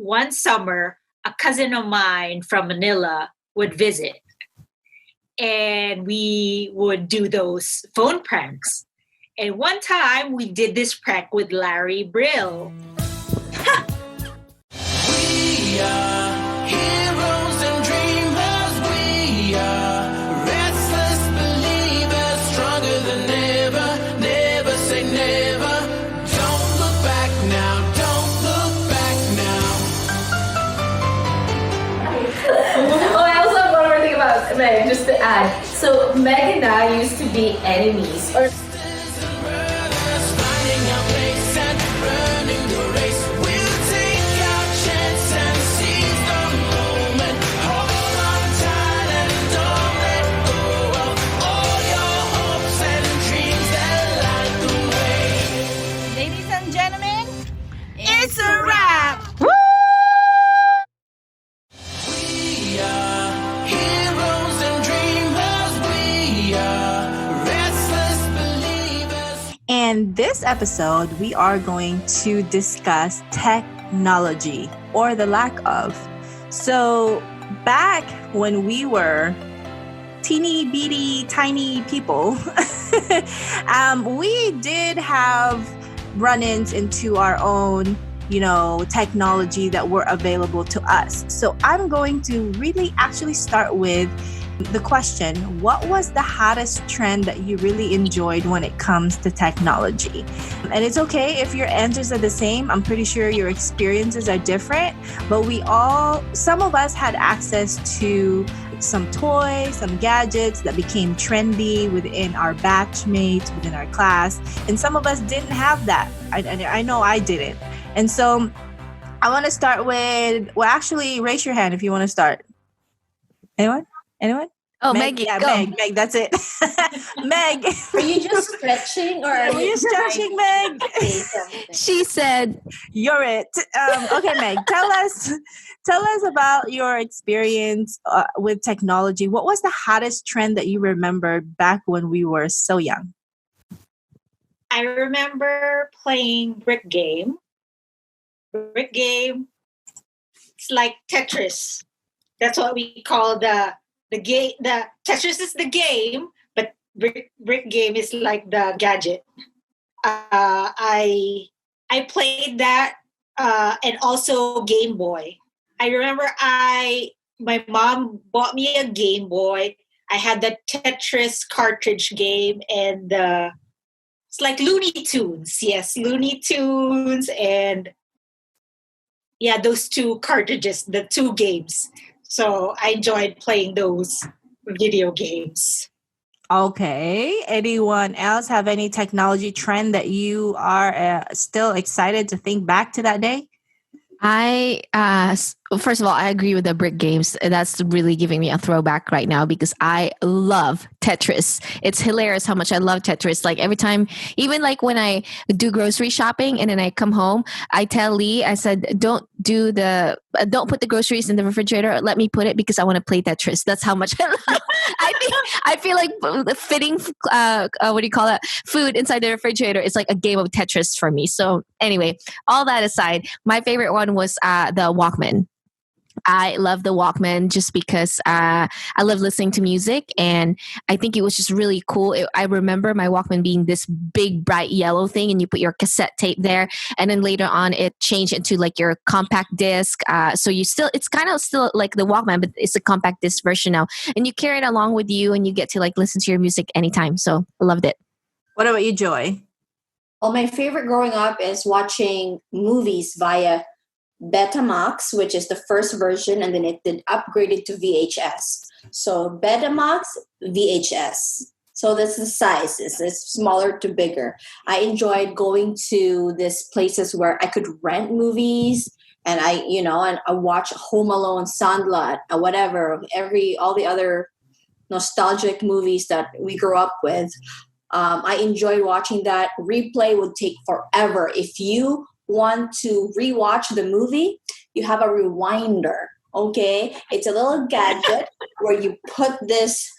one summer, a cousin of mine from Manila would visit. And we would do those phone pranks. And one time we did this prank with Larry Brill. We are heroes and dreamers. We are restless believers, stronger than ever. Never say never. Don't look back now. Don't look back now. Oh, I also have one more thing about Meg, just to add. So Meg and I used to be enemies, or it's a wrap! We are heroes and dreamers. We are restless believers. And this episode, we are going to discuss technology or the lack of. So back when we were teeny bitty tiny people, we did have run-ins into our own technology that were available to us. So I'm going to really actually start with the question, what was the hottest trend that you really enjoyed when it comes to technology? And it's okay if your answers are the same. I'm pretty sure your experiences are different, but some of us had access to some toys, some gadgets that became trendy within our batchmates, within our class. And some of us didn't have that. I know I didn't. And so I want to start with, actually raise your hand if you want to start. Anyone? Oh, Meg, Maggie, yeah, go. Meg, that's it. Meg. are you just stretching, or are you stretching, Meg? She said, You're it. Okay, Meg, tell us about your experience with technology. What was the hottest trend that you remember back when we were so young? I remember playing brick game. It's like Tetris. That's what we call the game. The Tetris is the game, but brick game is like the gadget. I played that and also Game Boy. I remember my mom bought me a Game Boy. I had the Tetris cartridge game and it's like Looney Tunes. Yes, Looney Tunes and those two cartridges, the two games. So I enjoyed playing those video games. Okay. Anyone else have any technology trend that you are still excited to think back to that day? First of all, I agree with the brick games. That's really giving me a throwback right now because I love Tetris. It's hilarious how much I love Tetris. Like every time, even like when I do grocery shopping and then I come home, I tell Lee, I said, don't put the groceries in the refrigerator. Let me put it because I want to play Tetris. That's how much I love. I feel like fitting, food inside the refrigerator is like a game of Tetris for me. So anyway, all that aside, my favorite one was the Walkman. I love the Walkman just because I love listening to music, and I think it was just really cool. I remember my Walkman being this big, bright yellow thing, and you put your cassette tape there, and then later on it changed into like your compact disc. So it's kind of still like the Walkman, but it's a compact disc version now, and you carry it along with you, and you get to like listen to your music anytime. So I loved it. What about you, Joy? Well, my favorite growing up is watching movies via Betamax, which is the first version, and then it did upgraded to VHS. So Betamax, VHS. So that's the size. It's smaller to bigger. I enjoyed going to these places where I could rent movies, and I watch Home Alone, Sandlot, whatever, all the other nostalgic movies that we grew up with. I enjoyed watching that. Replay would take forever. If you want to rewatch the movie, you have a rewinder. Okay, it's a little gadget where you put this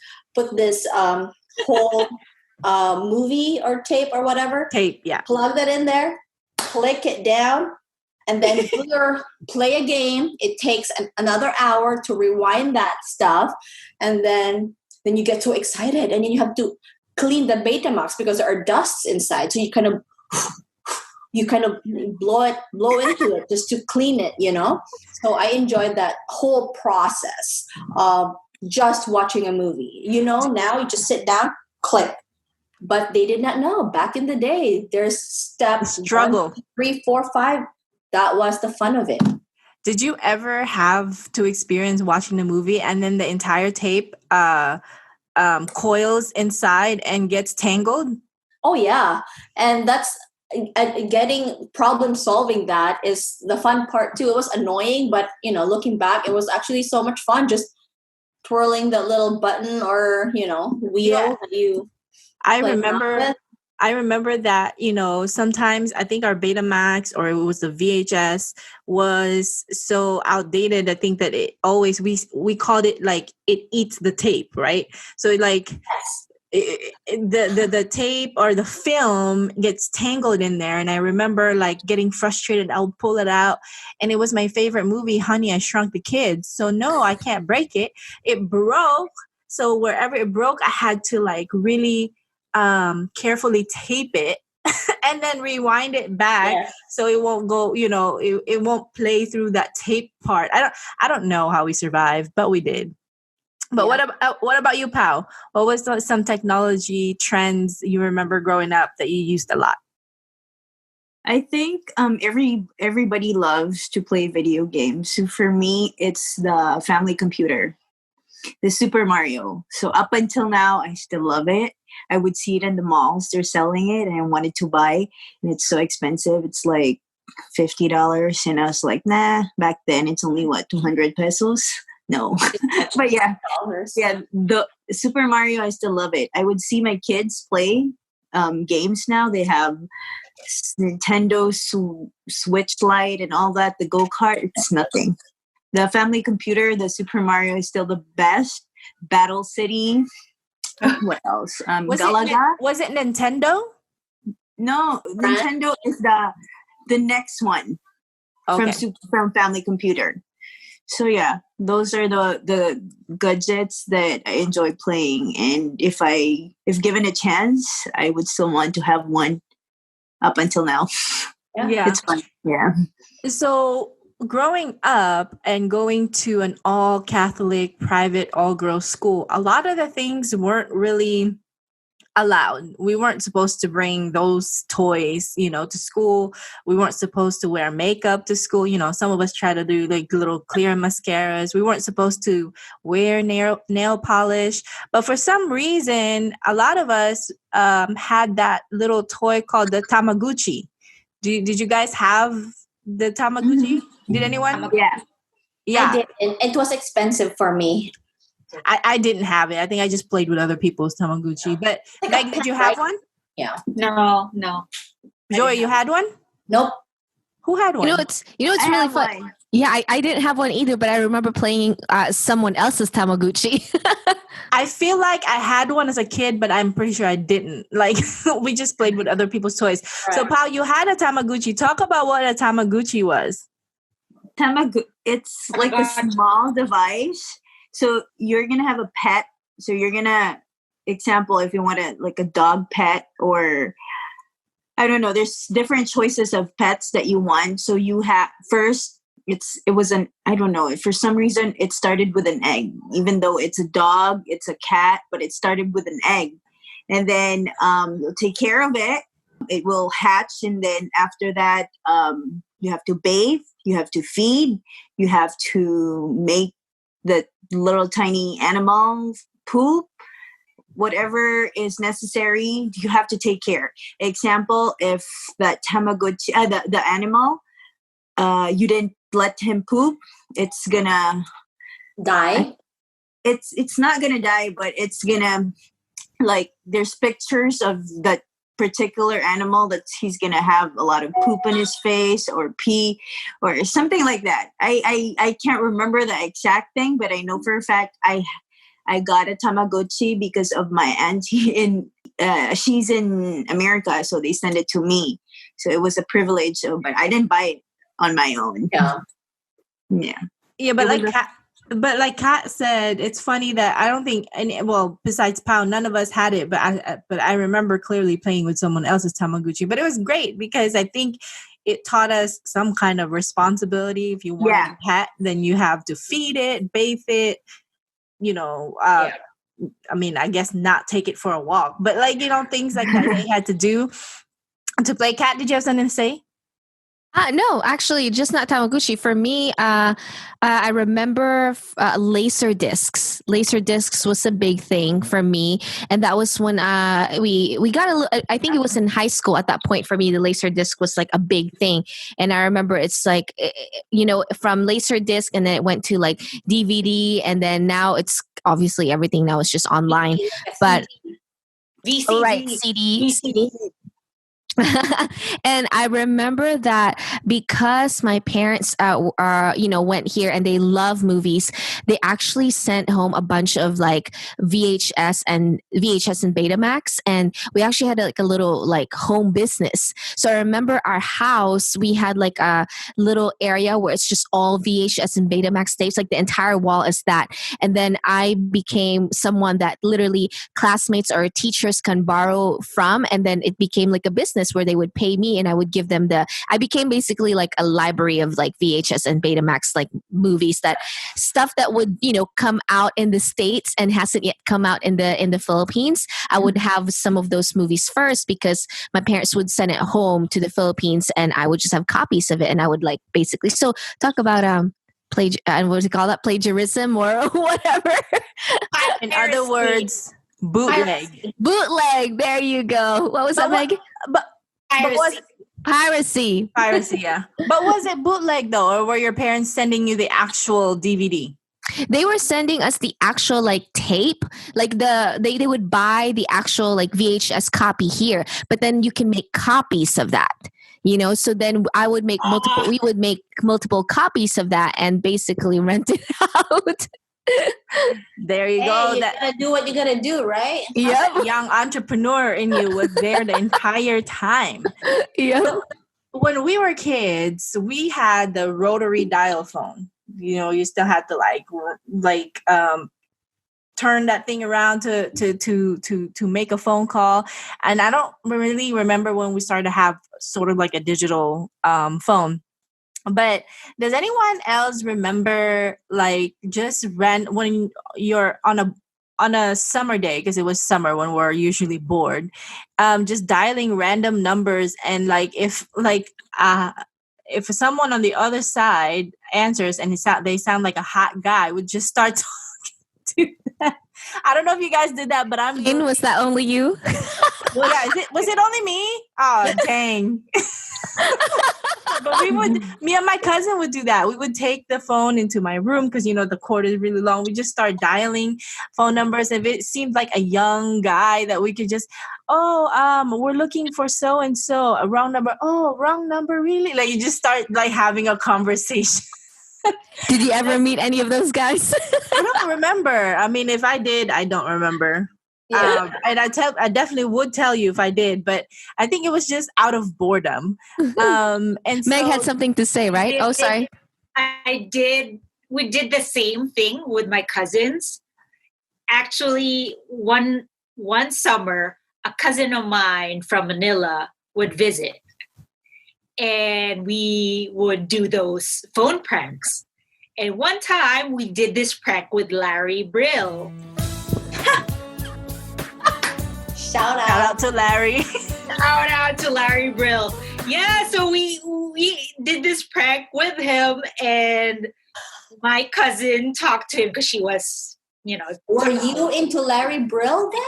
whole movie or tape or whatever. Tape, yeah. Plug that in there, click it down, and then play a game. It takes another hour to rewind that stuff, and then you get so excited, and then you have to clean the Betamax because there are dusts inside. So you kind of blow into it just to clean it, So I enjoyed that whole process of just watching a movie. Now you just sit down, click. But they did not know back in the day. There's steps struggle 1, 2, 3, 4, 5. That was the fun of it. Did you ever have to experience watching the movie and then the entire tape coils inside and gets tangled? Oh yeah, and that's getting problem solving. That is the fun part too. It was annoying, but looking back, it was actually so much fun just twirling the little button or wheel that you. I remember that, sometimes I think our Betamax or it was the VHS was so outdated. I think that it always, we called it like it eats the tape, right? So like the tape or the film gets tangled in there. And I remember like getting frustrated. I'll pull it out. And it was my favorite movie, Honey, I Shrunk the Kids. So no, I can't break it. It broke. So wherever it broke, I had to like really carefully tape it and then rewind it back so it won't go, it won't play through that tape part. I don't know how we survived, but we did. But what about you, Pao? What was some technology trends you remember growing up that you used a lot? I think everybody loves to play video games. So for me, it's the family computer, the Super Mario. So up until now, I still love it. I would see it in the malls. They're selling it and I wanted to buy. And it's so expensive. It's like $50. And I was like, nah, back then it's only 200 pesos. No. But yeah, the Super Mario, I still love it. I would see my kids play games now. They have Nintendo Switch Lite and all that. The go-kart, it's nothing. The family computer, the Super Mario is still the best. Battle City. What else? Galaga. Was it Nintendo? No, Nintendo is the next one from family computer. So yeah, those are the gadgets that I enjoy playing. And if given a chance, I would still want to have one up until now. Yeah. It's fun. Yeah. So growing up and going to an all Catholic, private, all girls school, a lot of the things weren't really allowed. We weren't supposed to bring those toys, to school. We weren't supposed to wear makeup to school. Some of us try to do like little clear mascaras. We weren't supposed to wear nail polish. But for some reason, a lot of us had that little toy called the Tamaguchi. Did you guys have the Tamaguchi? Mm-hmm. Did anyone? Yeah. I did. It was expensive for me. I didn't have it. I think I just played with other people's Tamaguchi. But Meg, did you have one? Yeah. No. Joy, you had one? Nope. Who had one? It's really fun. One. Yeah, I didn't have one either, but I remember playing someone else's Tamaguchi. I feel like I had one as a kid, but I'm pretty sure I didn't. Like, we just played with other people's toys. Right. So, Pao, you had a Tamaguchi. Talk about what a Tamaguchi was. It's like a small device. So you're going to have a pet. So you're going to, example, if you want like a dog pet or, I don't know, there's different choices of pets that you want. So you have, first, I don't know, for some reason it started with an egg. Even though it's a dog, it's a cat, but it started with an egg. And then you'll take care of it. It will hatch. And then after that, you have to bathe, you have to feed, you have to make the little tiny animals poop, whatever is necessary, you have to take care. Example, if that Tamaguchi, the animal, you didn't let him poop, it's gonna die. It's not gonna die, but it's gonna, like, there's pictures of that particular animal that he's gonna have a lot of poop in his face or pee or something like that. I can't remember the exact thing, but I know for a fact I got a Tamagotchi because of my auntie she's in America, so they sent it to me. So it was a privilege, but I didn't buy it. on my own. Yeah. Yeah. Yeah, but like Kat said, it's funny that I don't think besides Pound, none of us had it. But I remember clearly playing with someone else's Tamaguchi. But it was great because I think it taught us some kind of responsibility. If you want a pet, then you have to feed it, bathe it. I mean, I guess not take it for a walk, but things like that they had to do to play. Kat, did you have something to say? No, actually, just not Tamaguchi. For me, I remember laser discs. Laser discs was a big thing for me, and that was when we got I think it was in high school at that point. For me, the laser disc was like a big thing, and I remember it's like from laser disc, and then it went to like DVD, and then now it's obviously everything now is just online. But VCD. right, CD. And I remember that because my parents went here and they love movies, they actually sent home a bunch of like VHS and Betamax, and we actually had like a little like home business. So I remember our house, we had like a little area where it's just all VHS and Betamax tapes, like the entire wall is that. And then I became someone that literally classmates or teachers can borrow from, and then it became like a business where they would pay me and I would give them I became basically like a library of like VHS and Betamax like movies, that stuff that would come out in the States and hasn't yet come out in the Philippines. I would have some of those movies first because my parents would send it home to the Philippines and I would just have copies of it, and I would like basically talk about what do you call that, plagiarism or whatever. In other words, bootleg. There you go. What was that, Meg? Piracy. Yeah. But was it bootleg though, or were your parents sending you the actual DVD? They were sending us the actual like tape, like they would buy the actual like VHS copy here, but then you can make copies of that. So then we would make multiple copies of that and basically rent it out. There you go. You gotta do what you gotta do, right? That young entrepreneur in you was there the entire time. Yeah. So when we were kids, we had the rotary dial phone. You still had to turn that thing around to make a phone call. And I don't really remember when we started to have sort of like a digital phone. But does anyone else remember like just when you're on a summer day, because it was summer when we're usually bored, just dialing random numbers, and like if someone on the other side answers and they sound like a hot guy, would just start talking to them. I don't know if you guys did that, but was that only you? Well, yeah, was it only me? Oh, dang. But me and my cousin would do that. We would take the phone into my room because, the cord is really long. We just start dialing phone numbers. If it seemed like a young guy that we could just, we're looking for so-and-so, a wrong number. Oh, wrong number, really? Like you just start like having a conversation. Did you ever meet any of those guys? I don't remember. I mean, if I did, I don't remember. Yeah. And I definitely would tell you if I did, but I think it was just out of boredom. And Meg had something to say, right? Sorry. I did. We did the same thing with my cousins. Actually, one summer, a cousin of mine from Manila would visit, and we would do those phone pranks. And one time, we did this prank with Larry Brill. Shout out to Larry. Shout out to Larry Brill. Yeah, so we did this prank with him, and my cousin talked to him because she was, Were you into Larry Brill then?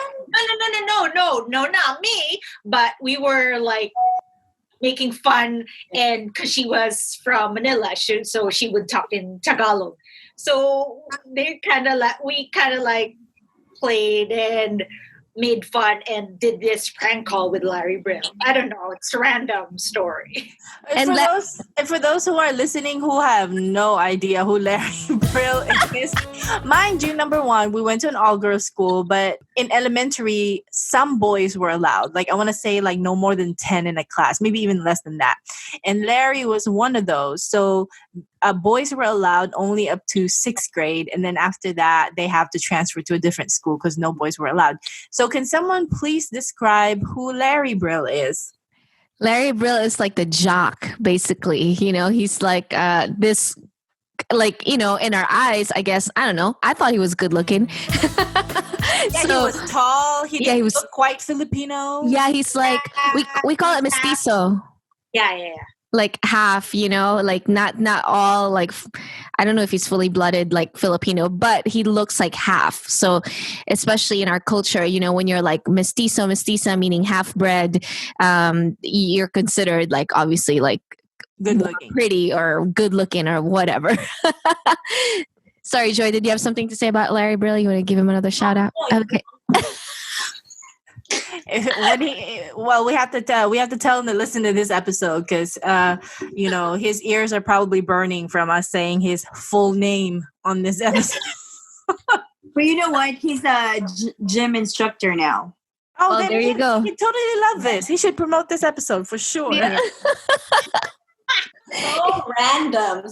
No, not me. But we were like making fun, and because she was from Manila, so she would talk in Tagalog. So we kind of like played and made fun and did this prank call with Larry Brill. I don't know. It's a random story. And for those who are listening who have no idea who Larry Brill Brill is. Mind you, number one, we went to an all-girls school, but in elementary, some boys were allowed. Like I want to say like no more than 10 in a class, maybe even less than that. And Larry was one of those. So boys were allowed only up to 6th grade. And then after that, they have to transfer to a different school because no boys were allowed. So can someone please describe who Larry Brill is? Larry Brill is like the jock, basically. You know, he's like this, like, you know, in our eyes, I guess, I don't know. I thought he was good looking. Yeah, he was tall. He was look quite Filipino. Yeah, he's like, we call it MESTIZO. Yeah. Like half, you know, like not all, like, I don't know if he's fully blooded like Filipino, but he looks like half. So especially in our culture, you know, when you're like mestiza, meaning half bred, you're considered like obviously like good looking, pretty or good looking or whatever. Sorry, Joy, did you have something to say about Larry Brill? You want to give him another shout out? Okay. We have to tell him to listen to this episode because you know, his ears are probably burning from us saying his full name on this episode. But you know what? He's a gym instructor now. Oh, well, there you go. He totally love this. He should promote this episode for sure. Yeah. So random.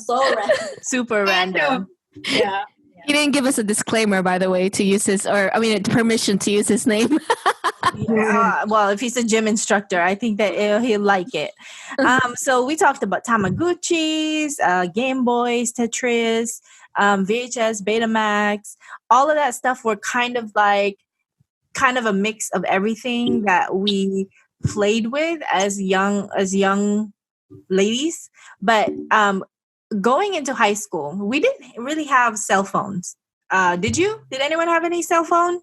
Super random. Yeah. He didn't give us a disclaimer, by the way, to use his, permission to use his name. Well, if he's a gym instructor, I think that he'll like it. So we talked about Tamaguchis, Game Boys, Tetris, VHS, Betamax. All of that stuff were kind of a mix of everything that we played with as young ladies. But going into high school, we didn't really have cell phones. Did you? Did anyone have any cell phone?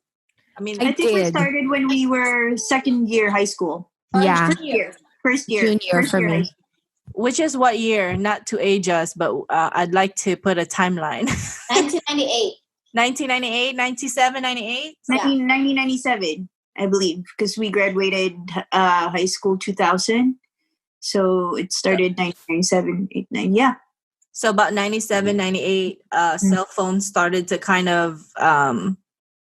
I think we started when we were second year high school. Yeah. First year. Junior for me. Which is what year? Not to age us, but I'd like to put a timeline. 1998. 1998, 97, 98? 1997, I believe, because we graduated high school 2000. So it started 1997, 89, yeah. So about 97, 98, cell phones started to kind of,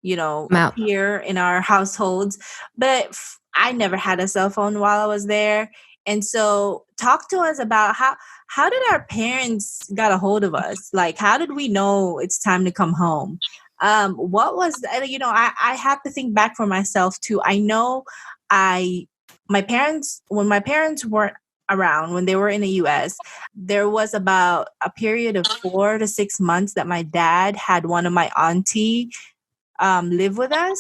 appear in our households. But I never had a cell phone while I was there. And so talk to us about how did our parents got a hold of us? Like, how did we know it's time to come home? What was, I have to think back for myself too. I know when my parents weren't around, when they were in the US, there was about a period of 4 to 6 months that my dad had one of my auntie live with us.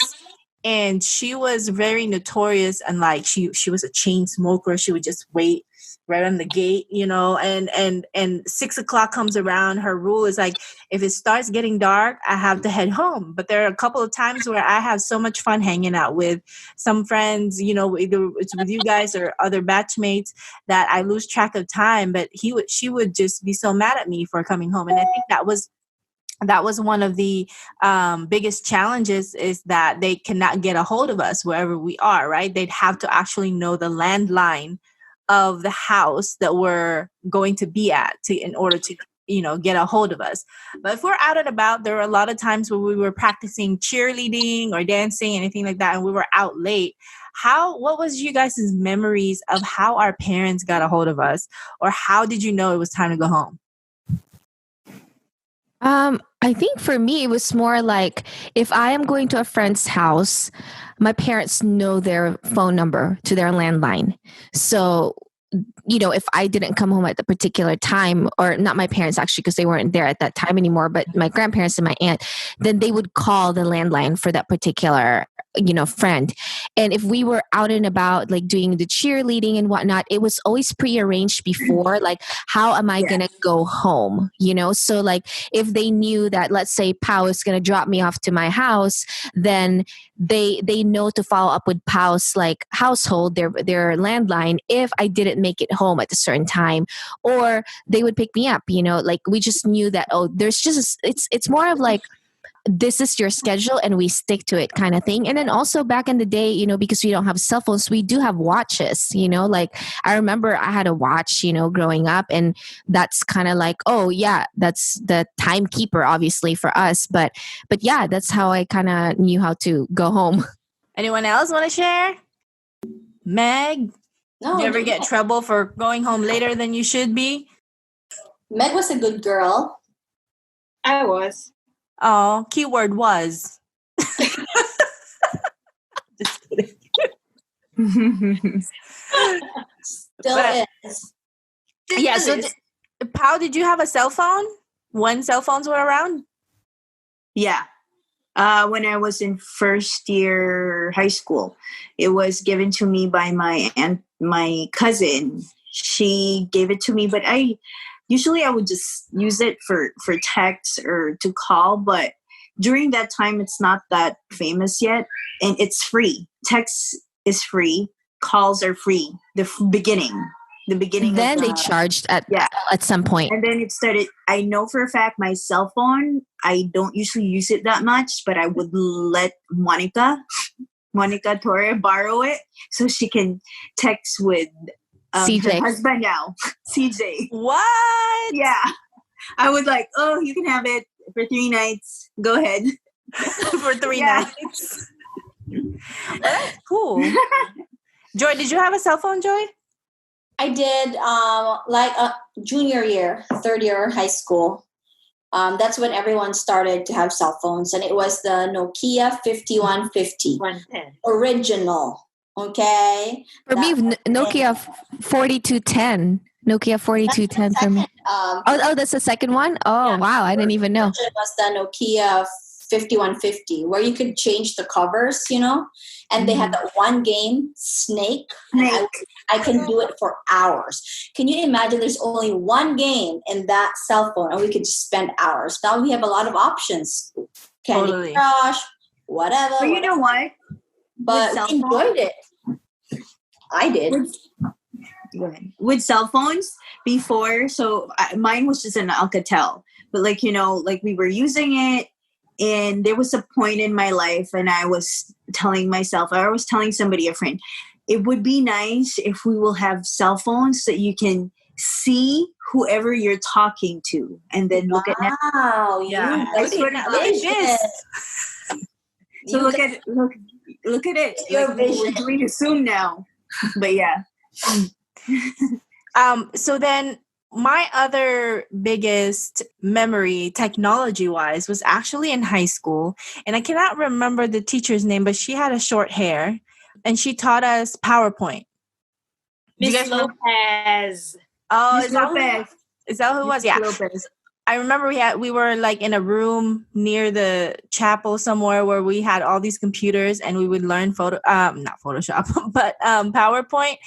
And she was very notorious, and like she was a chain smoker. She would just wait right on the gate, and 6 o'clock comes around. Her rule is like, if it starts getting dark, I have to head home. But there are a couple of times where I have so much fun hanging out with some friends, either it's with you guys or other batchmates, that I lose track of time. But she would just be so mad at me for coming home. And I think that was one of the biggest challenges, is that they cannot get a hold of us wherever we are, right? They'd have to actually know the landline of the house that we're going to be at in order to, get a hold of us. But if we're out and about, there are a lot of times where we were practicing cheerleading or dancing, anything like that, and we were out late. What was you guys' memories of how our parents got a hold of us? Or how did you know it was time to go home? I think for me, it was more like, if I am going to a friend's house, my parents know their phone number to their landline. So, if I didn't come home at the particular time, or not my parents actually, because they weren't there at that time anymore, but my grandparents and my aunt, then they would call the landline for that particular friend. And if we were out and about, like doing the cheerleading and whatnot, it was always prearranged before, like, how am I going to go home? So like, if they knew that, let's say Pao is going to drop me off to my house, then they know to follow up with Pao's like household, their landline, if I didn't make it home at a certain time, or they would pick me up, like we just knew that, there's just, it's more of like this is your schedule and we stick to it kind of thing. And then also back in the day, you know, because we don't have cell phones, we do have watches, you know, like I remember I had a watch, you know, growing up, and that's kind of like, oh yeah, that's the timekeeper obviously for us. But yeah, that's how I kind of knew how to go home. Anyone else want to share? Meg, No, do you ever get trouble for going home later than you should be? Meg was a good girl. I was. Oh, keyword was. Just kidding. Still But- is. Yeah, so Pao, did you have a cell phone when cell phones were around? Yeah. When I was in first year high school, it was given to me by my cousin. She gave it to me, but I would just use it for text or to call. But during that time, it's not that famous yet, and it's free. Text is free. Calls are free. The beginning. Then they charged at some point. And then it started. I know for a fact my cell phone, I don't usually use it that much, but I would let Monica Torre borrow it so she can text with CJ. her husband now, CJ. What? Yeah. I would like, oh, you can have it for 3 nights. Go ahead. For 3 Yeah. nights. Well, that's cool. Joy, did you have a cell phone, Joy? I did junior year, third year high school. That's when everyone started to have cell phones, and it was the Nokia 5150 110. original. Okay. For me, Nokia 4210. Nokia 4210 for me. Oh, that's the second one? Oh, Yeah. wow. I didn't even know. It was the Nokia 5150, where you could change the covers, you know, and they had that one game, Snake. And I can do it for hours. Can you imagine there's only one game in that cell phone and we could just spend hours? Now we have a lot of options. Candy Totally. Crush, whatever. But you know what? But cell we enjoyed it. I did. With cell phones before, so mine was just an Alcatel, but like, you know, like we were using it, and there was a point in my life, and I was telling somebody, a friend, it would be nice if we will have cell phones that you can see whoever you're talking to, and then look at now. Wow, Yeah, that's look at this. So look at it. Your Like, vision. we're doing a Zoom now, but yeah. So then my other biggest memory technology wise was actually in high school, and I cannot remember the teacher's name, but she had a short hair and she taught us PowerPoint. Do you Miss guys remember? Lopez. Oh, Miss Lopez. Is that who it was? Yeah. Lopez. I remember we were like in a room near the chapel somewhere where we had all these computers, and we would learn not Photoshop, but PowerPoint.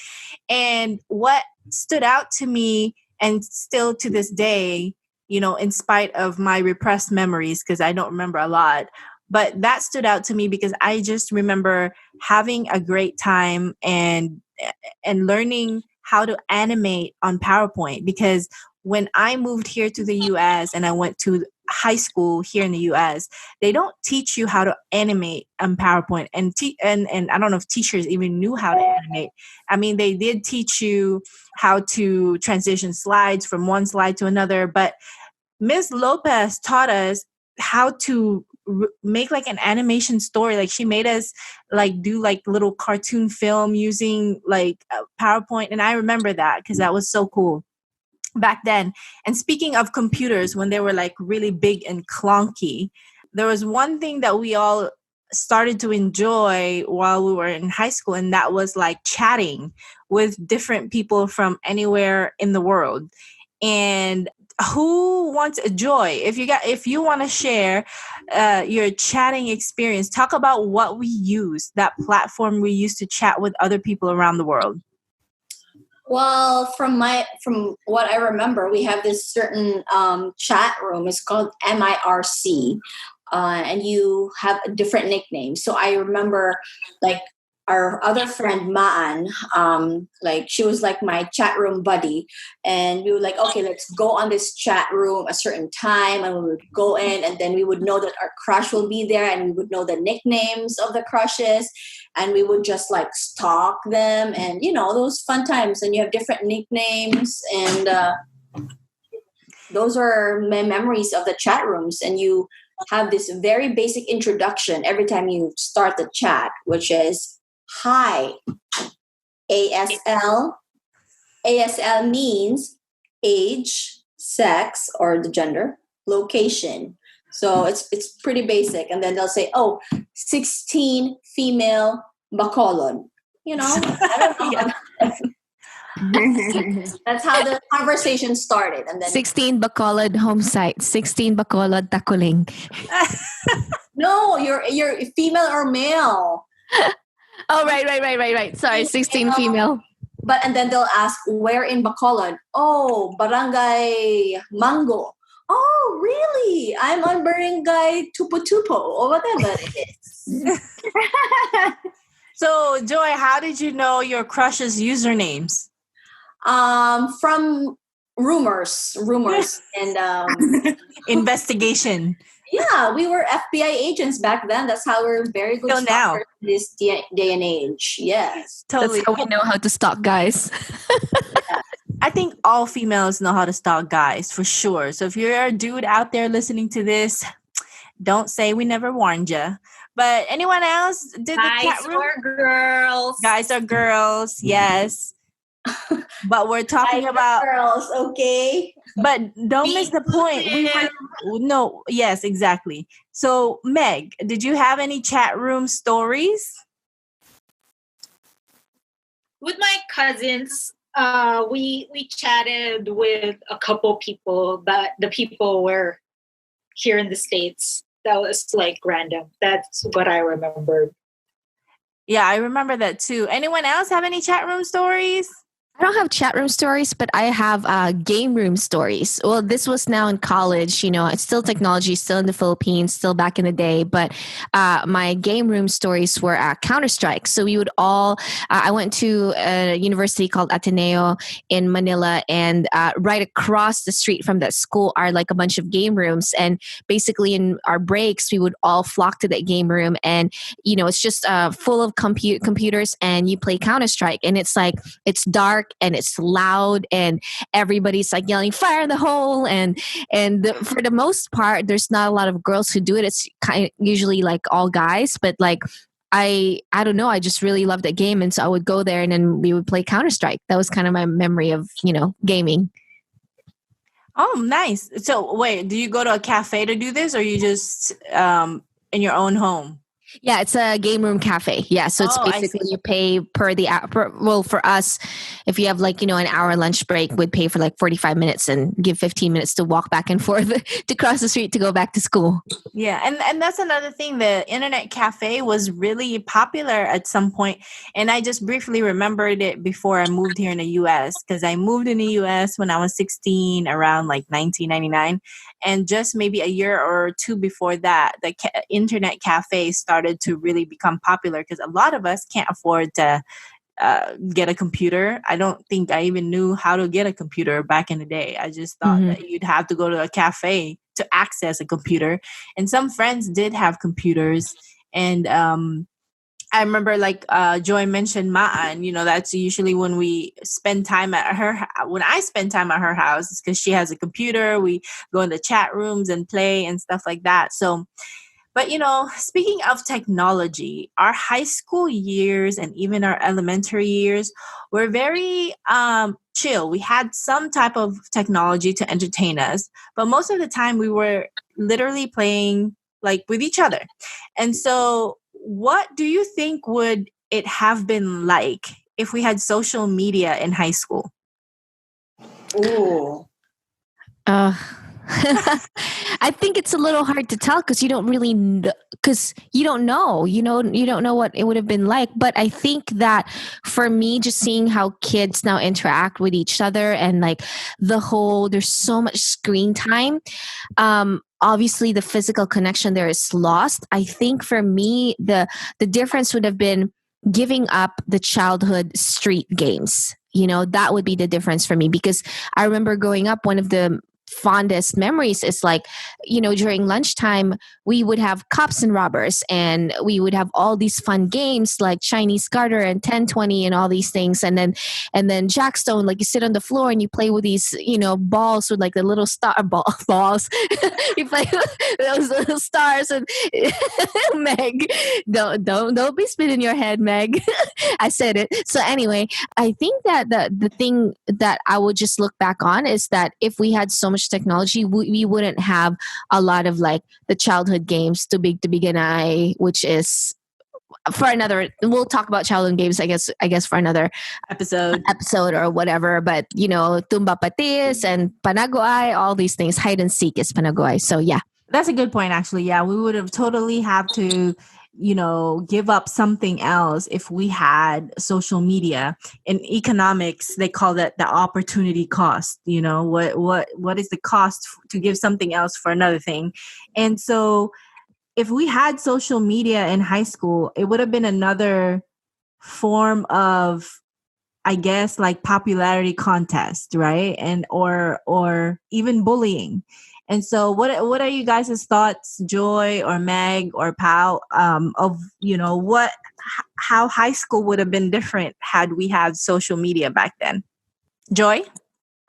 And what stood out to me, and still to this day, you know, in spite of my repressed memories, because I don't remember a lot, but that stood out to me because I just remember having a great time and learning how to animate on PowerPoint. Because when I moved here to the US and I went to high school here in the US, they don't teach you how to animate on PowerPoint. And I don't know if teachers even knew how to animate. I mean, they did teach you how to transition slides from one slide to another, but Ms. Lopez taught us how to make like an animation story. Like she made us like do like little cartoon film using like PowerPoint. And I remember that because that was so cool back then. And speaking of computers, when they were like really big and clunky, there was one thing that we all started to enjoy while we were in high school, and that was like chatting with different people from anywhere in the world. And who wants Joy? If you want to share your chatting experience, talk about what we use, that platform we used to chat with other people around the world. Well, from what I remember, we have this certain chat room. It's called MIRC, and you have a different nickname. So I remember, like, our other friend Maan, like she was like my chat room buddy, and we were like, okay, let's go on this chat room a certain time, and we would go in, and then we would know that our crush will be there, and we would know the nicknames of the crushes, and we would just like stalk them, and those fun times, and you have different nicknames, and those are my memories of the chat rooms, and you have this very basic introduction every time you start the chat, which is hi. ASL. ASL means age, sex, or the gender, location. So it's pretty basic. And then they'll say, 16 female Bacolod. I don't know. That's how the conversation started. And then 16 Bacolod home site, 16 Bacolod Takuling. no, you're female or male. Oh, right. Sorry, 16 female. But and then they'll ask, where in Bacolod? Oh, Barangay Mango. Oh, really? I'm on Barangay Tupo Tupo or whatever it is. So, Joy, how did you know your crush's usernames? From rumors, and investigation. Yeah, we were FBI agents back then. That's how we're very good Still now. in this day and age. Yes, Totally. That's how we know how to stalk guys. I think all females know how to stalk guys for sure. So if you're a dude out there listening to this, don't say we never warned you. But anyone else did the Guys chat room? or girls? Guys or girls, yes. But we're talking about girls, okay? But don't miss the point. No, yes, exactly. So, Meg, did you have any chat room stories? With my cousins, we chatted with a couple people, but the people were here in the States. That was like random. That's what I remembered. Yeah, I remember that too. Anyone else have any chat room stories? I don't have chat room stories, but I have game room stories. Well, this was now in college, it's still technology, still in the Philippines, still back in the day. But my game room stories were Counter-Strike. So we would all, I went to a university called ATENEO in Manila, and right across the street from that school are like a bunch of game rooms. And basically in our breaks, we would all flock to that game room. And, it's just full of computers, and you play Counter-Strike. And it's like, it's dark, and it's loud, and everybody's like yelling fire in the hole, for the most part there's not a lot of girls who do it. It's usually like all guys, but like I don't know, I just really loved that game, and so I would go there and then we would play Counter-Strike. That was kind of my memory of gaming. Oh, nice. So wait, do you go to a cafe to do this, or you just in your own home? Yeah, it's a game room cafe. Yeah, so it's basically you pay per the hour. Well, for us, if you have like, an hour lunch break, we'd pay for like 45 minutes and give 15 minutes to walk back and forth to cross the street to go back to school. Yeah, and that's another thing. The internet cafe was really popular at some point, and I just briefly remembered it before I moved here in the U.S. because I moved in the U.S. when I was 16, around like 1999. And just maybe a year or two before that, the internet cafe started to really become popular because a lot of us can't afford to get a computer. I don't think I even knew how to get a computer back in the day. I just thought that you'd have to go to a cafe to access a computer. And some friends did have computers. And I remember like Joy mentioned Ma'an, that's usually when we spend time at when I spend time at her house, because she has a computer. We go in the chat rooms and play and stuff like that. So, but speaking of technology, our high school years and even our elementary years were very chill. We had some type of technology to entertain us, but most of the time we were literally playing like with each other. And so what do you think would it have been like if we had social media in high school? Ooh. I think it's a little hard to tell because you don't really know, because you don't know, you don't know what it would have been like. But I think that for me, just seeing how kids now interact with each other and like there's so much screen time. Obviously the physical connection there is lost. I think for me, the difference would have been giving up the childhood street games. That would be the difference for me, because I remember growing up, one of the fondest memories is like, during lunchtime, we would have cops and robbers, and we would have all these fun games like Chinese garter and 10-20 and all these things. And then Jackstone, like you sit on the floor and you play with these, balls with like the little balls. You play with those little stars. And Meg, don't be spinning your head, Meg. I said it. So anyway, I think that the thing that I would just look back on is that if we had so much technology, we wouldn't have a lot of like the childhood games, Too Big to Begin I, which is for another. We'll talk about childhood games, I guess for another episode or whatever. But Tumba Patis and Panagoy, all these things, hide and seek is Panagoy. So yeah, that's a good point. Actually, yeah, we would have totally have to give up something else if we had social media. In economics, they call that the opportunity cost. What is the cost to give something else for another thing? And so if we had social media in high school, it would have been another form of, I guess, like popularity contest, right? And or even bullying. And so what are you guys' thoughts, Joy or Meg or Pao, of, how high school would have been different had we had social media back then? Joy?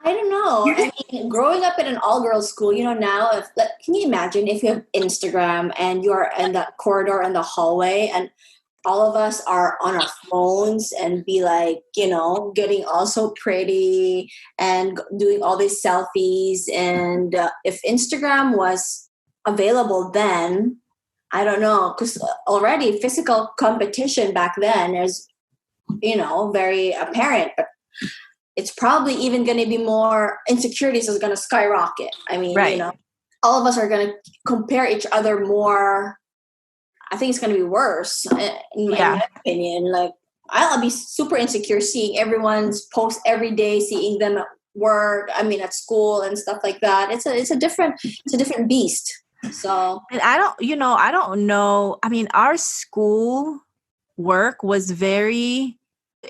I don't know. I mean, growing up in an all-girls school, now, can you imagine if you have Instagram and you're in the corridor in the hallway and all of us are on our phones and be like, getting all so pretty and doing all these selfies. And if Instagram was available then, I don't know, because already physical competition back then is, very apparent. But it's probably even going to be more, insecurities is going to skyrocket. I mean, right. All of us are going to compare each other more. I think it's going to be worse, in my opinion. Like, I'll be super insecure seeing everyone's post every day, seeing them at work. I mean, at school and stuff like that. It's a different beast. So, and I don't know. I mean, our school work was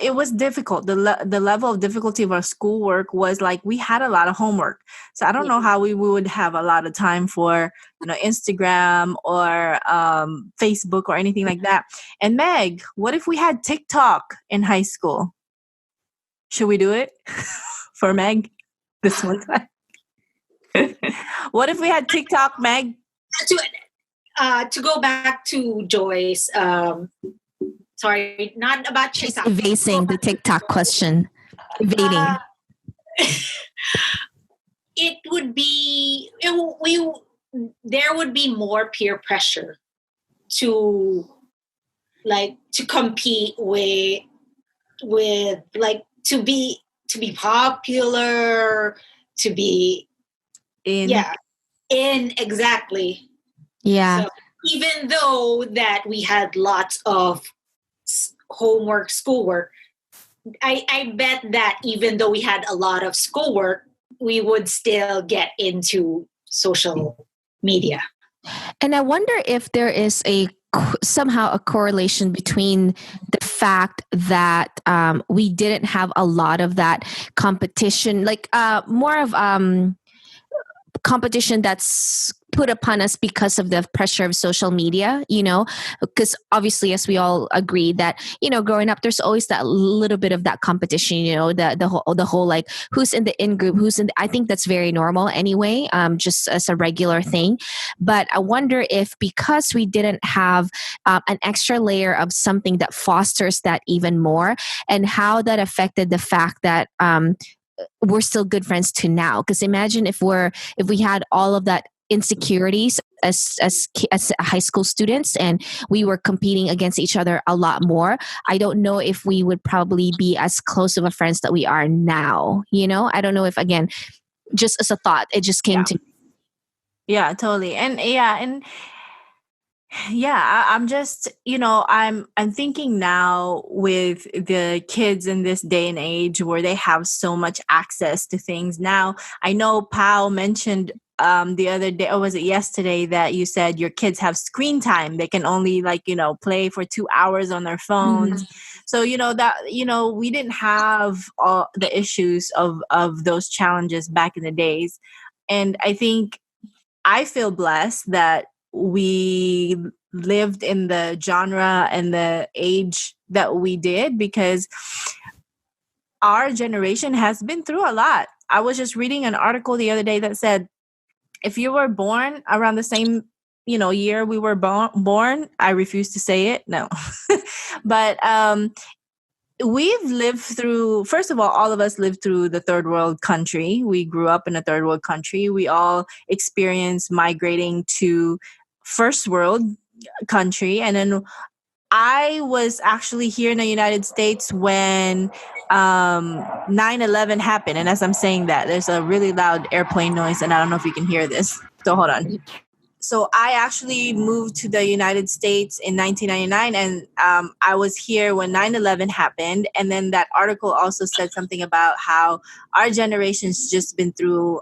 it was difficult. The level of difficulty of our schoolwork was like we had a lot of homework. So I don't know how we would have a lot of time for Instagram or Facebook or anything like that. And Meg, what if we had TikTok in high school? Should we do it for Meg this one time? What if we had TikTok, Meg? To go back to Joy's. Sorry, not about TikTok. She's evading the TikTok question. Evading. There would be more peer pressure to compete with like to be popular, to be in exactly. Yeah. So even though that we had lots of homework, schoolwork, I bet that even though we had a lot of schoolwork, we would still get into social media. And I wonder if there is somehow a correlation between the fact that we didn't have a lot of that competition, like more of competition that's put upon us because of the pressure of social media, because obviously, as we all agree that, growing up, there's always that little bit of that competition, the whole like who's in the in-group, I think that's very normal anyway, just as a regular thing. But I wonder if because we didn't have an extra layer of something that fosters that even more, and how that affected the fact that we're still good friends to now. Because imagine if we had all of that insecurities as high school students and we were competing against each other a lot more, I don't know if we would probably be as close of a friends that we are now. I don't know if, again, just as a thought, it just came to me. Yeah, totally. I'm just, I'm thinking now with the kids in this day and age where they have so much access to things now. I know Pao mentioned the other day, or was it yesterday, that you said your kids have screen time. They can only play for 2 hours on their phones. So, we didn't have all the issues of those challenges back in the days. And I think I feel blessed that we lived in the genre and the age that we did, because our generation has been through a lot. I was just reading an article the other day that said, if you were born around the same year we were born, I refuse to say it, no. But we've lived through, first of all of us lived through the third world country. We grew up in a third world country. We all experienced migrating to first world country. And then I was actually here in the United States when 9/11 happened. And as I'm saying that, there's a really loud airplane noise, and I don't know if you can hear this. So hold on. So I actually moved to the United States in 1999, and I was here when 9/11 happened. And then that article also said something about how our generation's just been through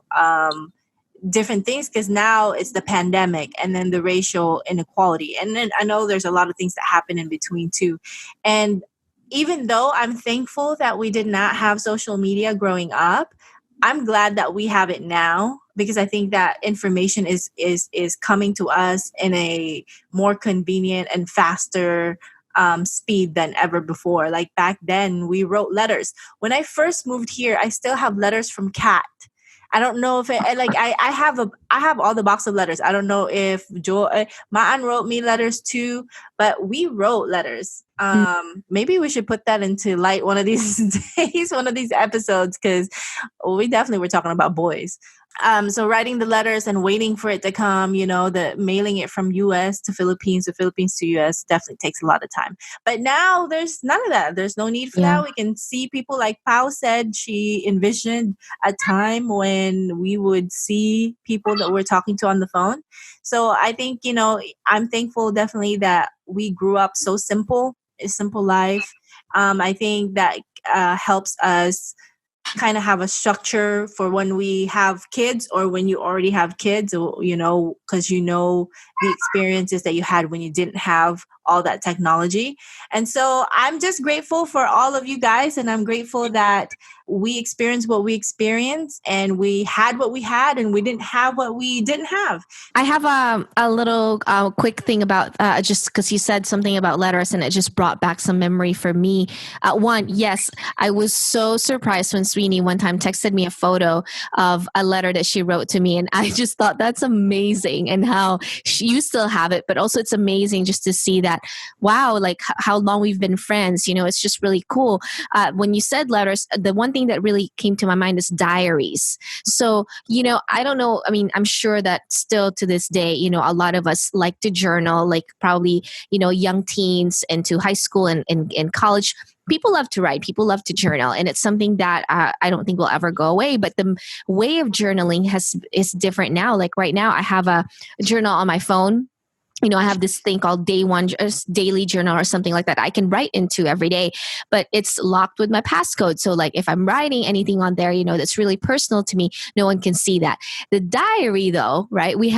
different things, because now it's the pandemic and then the racial inequality. And then I know there's a lot of things that happen in between too. And even though I'm thankful that we did not have social media growing up, I'm glad that we have it now, because I think that information is coming to us in a more convenient and faster speed than ever before. Like back then, we wrote letters. When I first moved here, I still have letters from Kat. I don't know if I have all the box of letters. I don't know if my aunt wrote me letters too, but we wrote letters. Maybe we should put that into light one of these days, one of these episodes, because we definitely were talking about boys. So writing the letters and waiting for it to come, the mailing it from US to Philippines to US definitely takes a lot of time. But now there's none of that. There's no need for that. We can see people, like Pau said, she envisioned a time when we would see people that we're talking to on the phone. So I think, I'm thankful definitely that we grew up so simple, a simple life. I think that helps us kind of have a structure for when we have kids, or when you already have kids, because the experiences that you had when you didn't have all that technology. And so I'm just grateful for all of you guys, and I'm grateful that we experienced what we experienced, and we had what we had, and we didn't have what we didn't have. I have a little quick thing about just because you said something about letters, and it just brought back some memory for me. One, yes, I was so surprised when Sweeney one time texted me a photo of a letter that she wrote to me, and I just thought that's amazing, and how you still have it. But also, it's amazing just to see that, wow, like how long we've been friends. It's just really cool. When you said letters, the one thing that really came to my mind is diaries. So, I don't know. I mean, I'm sure that still to this day, a lot of us like to journal, like probably, young teens into high school and college. People love to write. People love to journal. And it's something that I don't think will ever go away. But the way of journaling is different now. Like right now, I have a journal on my phone. I have this thing called Day One Daily Journal or something like that I can write into every day, but it's locked with my passcode. So like if I'm writing anything on there, that's really personal to me, no one can see that. The diary though, right? We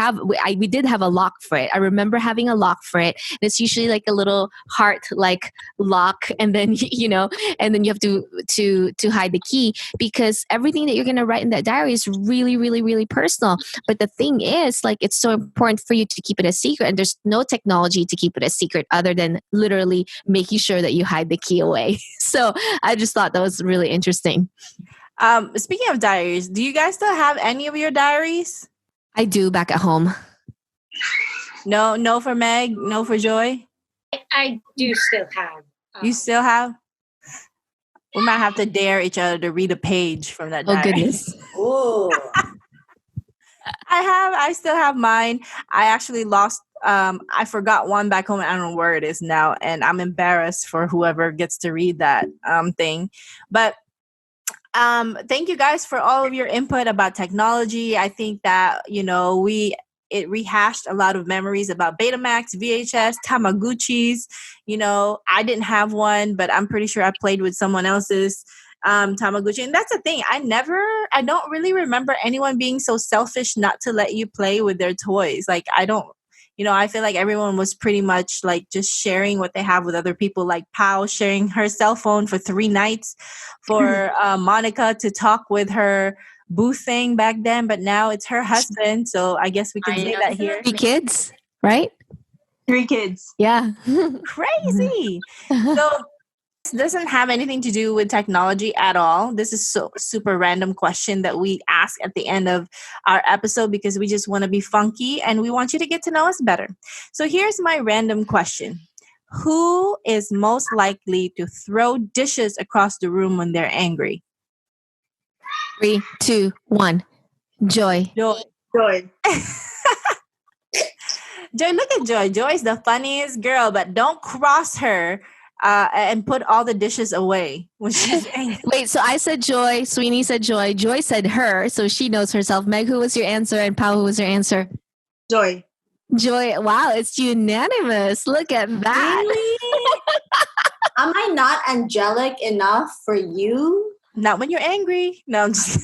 did have a lock for it. I remember having a lock for it. It's usually like a little heart like lock, and then and then you have to hide the key, because everything that you're going to write in that diary is really, really, really personal. But the thing is, like, it's so important for you to keep it a secret, and there's no technology to keep it a secret other than literally making sure that you hide the key away. So I just thought that was really interesting. Speaking of diaries, do you guys still have any of your diaries? I do, back at home. No for Meg, no for Joy? I do still have. You still have? We might have to dare each other to read a page from that diary. Oh, goodness. Oh. I still have mine. I actually lost, I forgot one back home. I don't know where it is now. And I'm embarrassed for whoever gets to read that thing. But thank you guys for all of your input about technology. I think that, it rehashed a lot of memories about Betamax, VHS, Tamaguchis. I didn't have one, but I'm pretty sure I played with someone else's. Tamaguchi. And that's the thing. I don't really remember anyone being so selfish not to let you play with their toys. Like, I don't, I feel like everyone was pretty much like just sharing what they have with other people, like Pau sharing her cell phone for 3 nights for Monica to talk with her boo thing back then, but now it's her husband. So I guess we can say that here. 3 kids, right? 3 kids. Yeah. Crazy. So this doesn't have anything to do with technology at all. This is so super random question that we ask at the end of our episode because we just want to be funky and we want you to get to know us better. So here's my random question. Who is most likely to throw dishes across the room when they're angry? 3, 2, 1. Joy. Joy. Joy, look at Joy. Joy's the funniest girl, but don't cross her and put all the dishes away when she's angry. Wait, so I said Joy, Sweeney said Joy, Joy said her, so she knows herself. Meg, who was your answer? And Pao, who was your answer? Joy. Joy. Wow, it's unanimous. Look at that. Really? Am I not angelic enough for you? Not when you're angry. No, I'm just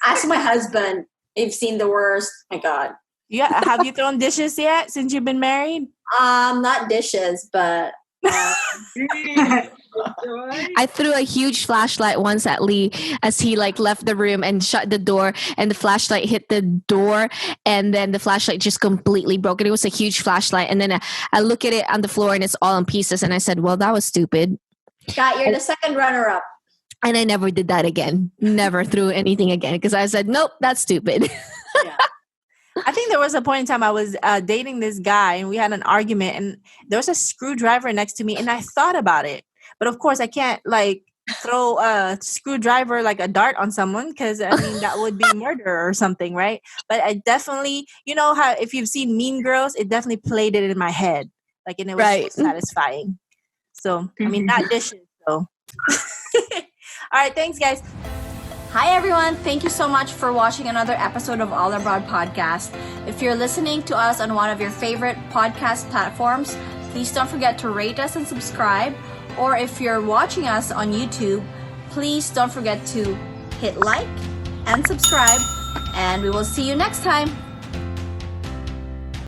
Ask my husband. I've seen the worst. My God. Yeah, have you thrown dishes yet since you've been married? Not dishes, but I threw a huge flashlight once at Lee as he like left the room and shut the door, and the flashlight hit the door, and then the flashlight just completely broke. And it was a huge flashlight, and then I look at it on the floor and it's all in pieces, and I said, well, that was stupid. Scott, you're the second runner-up. And I never did that again. Never threw anything again because I said, nope, that's stupid. Yeah. I think there was a point in time I was dating this guy and we had an argument and there was a screwdriver next to me and I thought about it. But of course I can't like throw a screwdriver like a dart on someone because I mean that would be murder or something, right? But I definitely, you know how if you've seen Mean Girls, it definitely played it in my head. Like and it was so satisfying. So I mean not dishes though. All right, thanks guys. Hi everyone, thank you so much for watching another episode of All Abroad Podcast. If you're listening to us on one of your favorite podcast platforms, please don't forget to rate us and subscribe. Or if you're watching us on YouTube, please don't forget to hit like and subscribe. And we will see you next time.